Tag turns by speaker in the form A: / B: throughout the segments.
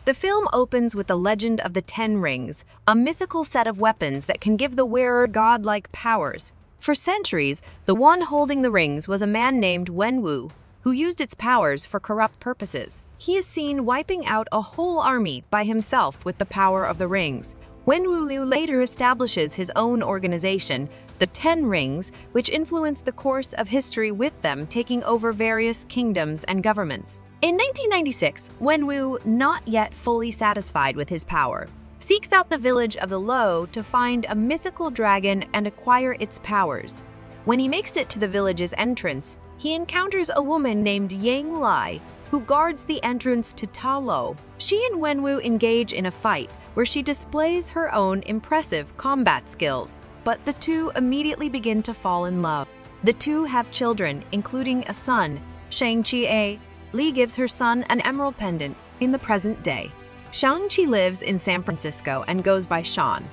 A: The film opens with the legend of the Ten Rings, a mythical set of weapons that can give the wearer godlike powers. For centuries, the one holding the rings was a man named Wenwu, who used its powers for corrupt purposes. He is seen wiping out a whole army by himself with the power of the rings. Wenwu Liu later establishes his own organization, the Ten Rings, which influenced the course of history, with them taking over various kingdoms and governments. In 1996, Wenwu, not yet fully satisfied with his power, seeks out the village of the Lo to find a mythical dragon and acquire its powers. When he makes it to the village's entrance, he encounters a woman named Yang Lai, who guards the entrance to Ta Lo. She and Wenwu engage in a fight, where she displays her own impressive combat skills, but the two immediately begin to fall in love. The two have children, including a son, Shang-Chi. Li gives her son an emerald pendant in the present day. Shang-Chi lives in San Francisco and goes by Sean.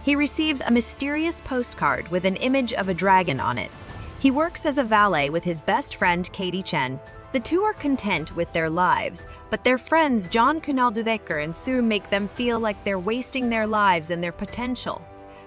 A: He receives a mysterious postcard with an image of a dragon on it. He works as a valet with his best friend Katie Chen. The two are content with their lives, but their friends John Kunal and Sue make them feel like they're wasting their lives and their potential.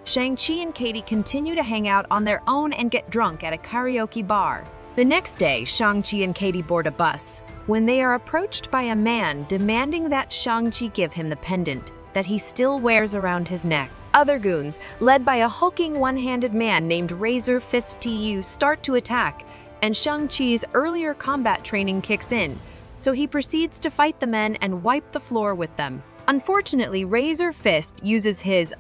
A: Shang-Chi and Katie continue to hang out on their own and get drunk at a karaoke bar. The next day, Shang-Chi and Katie board a bus when they are approached by a man demanding that Shang-Chi give him the pendant that he still wears around his neck. Other goons, led by a hulking one-handed man named Razor Fist Tu, start to attack, and Shang-Chi's earlier combat training kicks in, so he proceeds to fight the men and wipe the floor with them. Unfortunately, Razor Fist uses his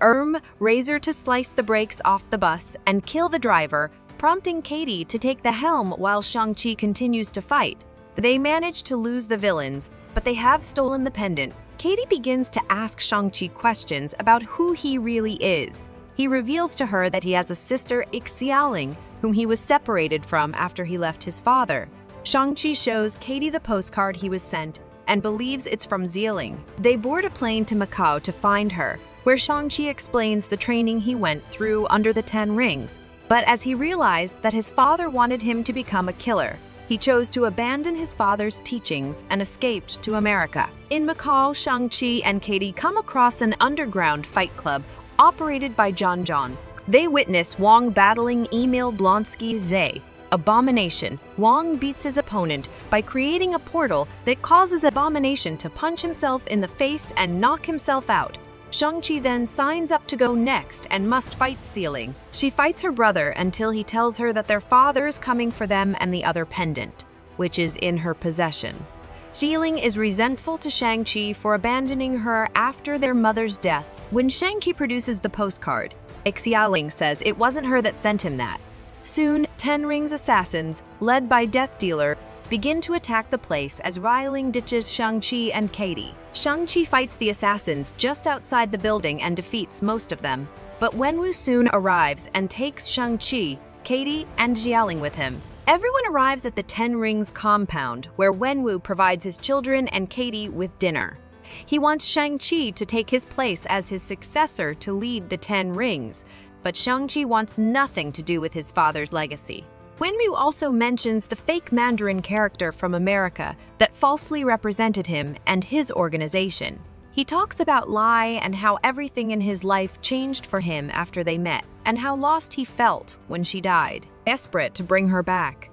A: razor to slice the brakes off the bus and kill the driver, prompting Katie to take the helm while Shang-Chi continues to fight. They manage to lose the villains, but they have stolen the pendant. Katie begins to ask Shang-Chi questions about who he really is. He reveals to her that he has a sister, Xialing, whom he was separated from after he left his father. Shang-Chi shows Katie the postcard he was sent and believes it's from Xialing. They board a plane to Macau to find her, where Shang-Chi explains the training he went through under the Ten Rings. But as he realized that his father wanted him to become a killer, he chose to abandon his father's teachings and escaped to America. In Macau, Shang-Chi and Katie come across an underground fight club operated by John. They witness Wong battling Emil Blonsky Abomination. Wong beats his opponent by creating a portal that causes Abomination to punch himself in the face and knock himself out. Shang-Chi then signs up to go next and must fight Xialing. She fights her brother until he tells her that their father is coming for them and the other pendant, which is in her possession. Xialing is resentful to Shang-Chi for abandoning her after their mother's death. When Shang-Chi produces the postcard, Xialing says it wasn't her that sent him that. Soon, Ten Rings assassins, led by Death Dealer, begin to attack the place as Xialing ditches Shang-Chi and Katie. Shang-Chi fights the assassins just outside the building and defeats most of them. But Wenwu soon arrives and takes Shang-Chi, Katie, and Xialing with him. Everyone arrives at the Ten Rings compound, where Wenwu provides his children and Katie with dinner. He wants Shang-Chi to take his place as his successor to lead the Ten Rings, but Shang-Chi wants nothing to do with his father's legacy. Wenwu also mentions the fake Mandarin character from America that falsely represented him and his organization. He talks about Lai and how everything in his life changed for him after they met, and how lost he felt when she died, desperate to bring her back.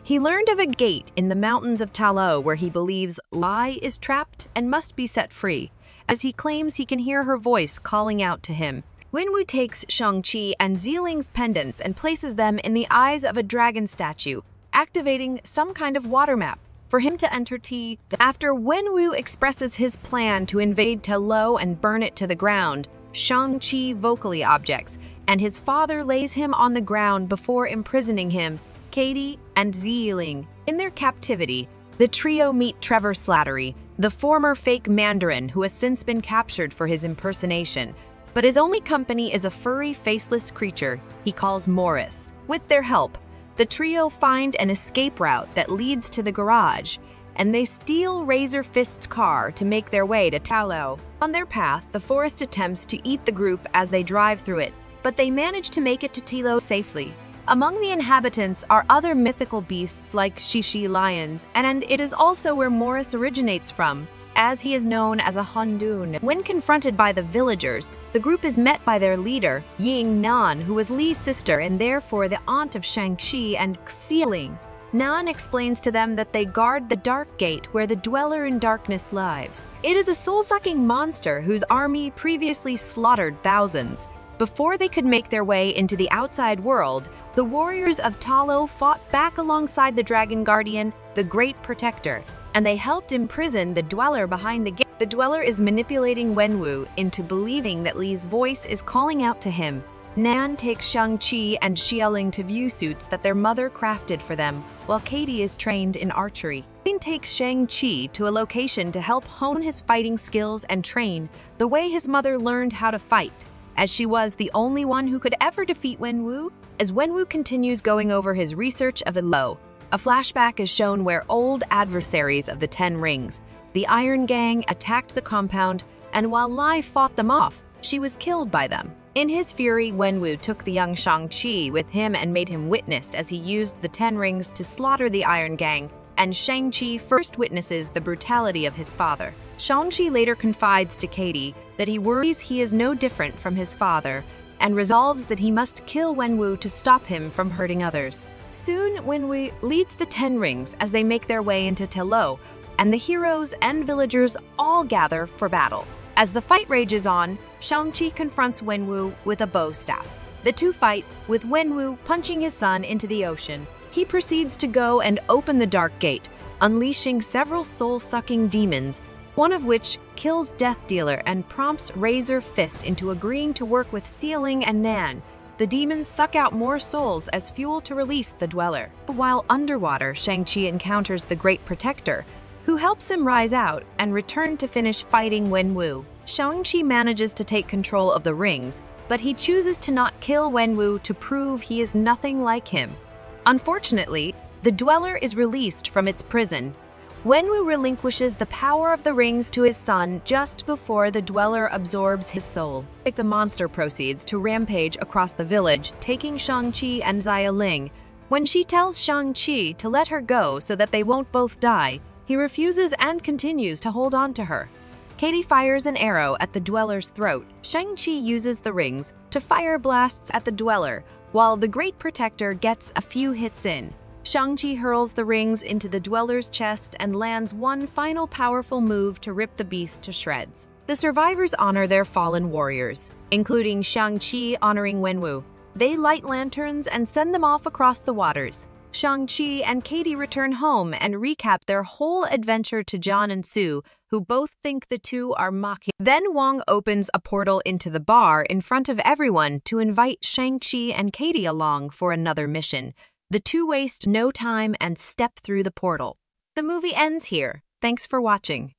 A: He learned of a gate in the mountains of Ta Lo where he believes Lai is trapped and must be set free, as he claims he can hear her voice calling out to him. Wenwu takes Shang-Chi and Xialing's pendants and places them in the eyes of a dragon statue, activating some kind of water map for him to enter T. After Wenwu expresses his plan to invade Ta Lo and burn it to the ground, Shang-Chi vocally objects, and his father lays him on the ground before imprisoning him, Katie, and Xialing. In their captivity, the trio meet Trevor Slattery, the former fake Mandarin who has since been captured for his impersonation. But his only company is a furry, faceless creature he calls Morris. With their help, the trio find an escape route that leads to the garage, and they steal Razor Fist's car to make their way to Ta Lo. On their path, the forest attempts to eat the group as they drive through it, but they manage to make it to Ta Lo safely. Among the inhabitants are other mythical beasts like Shishi lions, and it is also where Morris originates from. as he is known as a Hundun. When confronted by the villagers, the group is met by their leader, Ying Nan, who was Li's sister and therefore the aunt of Shang-Chi and Xialing. Nan explains to them that they guard the Dark Gate where the Dweller in Darkness lives. It is a soul-sucking monster whose army previously slaughtered thousands. Before they could make their way into the outside world, the warriors of Talo fought back alongside the Dragon Guardian, the Great Protector, and they helped imprison the Dweller behind the gate. The Dweller is manipulating Wenwu into believing that Li's voice is calling out to him. Nan takes Shang-Chi and Xialing to view suits that their mother crafted for them, while Katie is trained in archery. Destin takes Shang-Chi to a location to help hone his fighting skills and train the way his mother learned how to fight, as she was the only one who could ever defeat Wenwu. As Wenwu continues going over his research of the Lo, a flashback is shown where old adversaries of the Ten Rings, the Iron Gang, attacked the compound, and while Li fought them off, she was killed by them. In his fury, Wenwu took the young Shang-Chi with him and made him witness as he used the Ten Rings to slaughter the Iron Gang, and Shang-Chi first witnesses the brutality of his father. Shang-Chi later confides to Katie that he worries he is no different from his father and resolves that he must kill Wenwu to stop him from hurting others. Soon, Wenwu leads the Ten Rings as they make their way into Talo, and the heroes and villagers all gather for battle. As the fight rages on, Shang-Chi confronts Wenwu with a bow staff. The two fight, with Wenwu punching his son into the ocean. He proceeds to go and open the Dark Gate, unleashing several soul-sucking demons, one of which kills Death Dealer and prompts Razor Fist into agreeing to work with Xialing and Nan. The demons suck out more souls as fuel to release the Dweller. While underwater, Shang-Chi encounters the Great Protector, who helps him rise out and return to finish fighting Wenwu. Shang-Chi manages to take control of the rings, but he chooses to not kill Wenwu to prove he is nothing like him. Unfortunately, the Dweller is released from its prison. Wenwu relinquishes the power of the rings to his son just before the Dweller absorbs his soul. The monster proceeds to rampage across the village, taking Shang-Chi and Xialing. When she tells Shang-Chi to let her go so that they won't both die, he refuses and continues to hold on to her. Katie fires an arrow at the Dweller's throat. Shang-Chi uses the rings to fire blasts at the Dweller, while the Great Protector gets a few hits in. Shang-Chi hurls the rings into the Dweller's chest and lands one final powerful move to rip the beast to shreds. The survivors honor their fallen warriors, including Shang-Chi honoring Wenwu. They light lanterns and send them off across the waters. Shang-Chi and Katie return home and recap their whole adventure to John and Sue, who both think the two are mocking. Then Wong opens a portal into the bar in front of everyone to invite Shang-Chi and Katie along for another mission. The two waste no time and step through the portal. The movie ends here. Thanks for watching.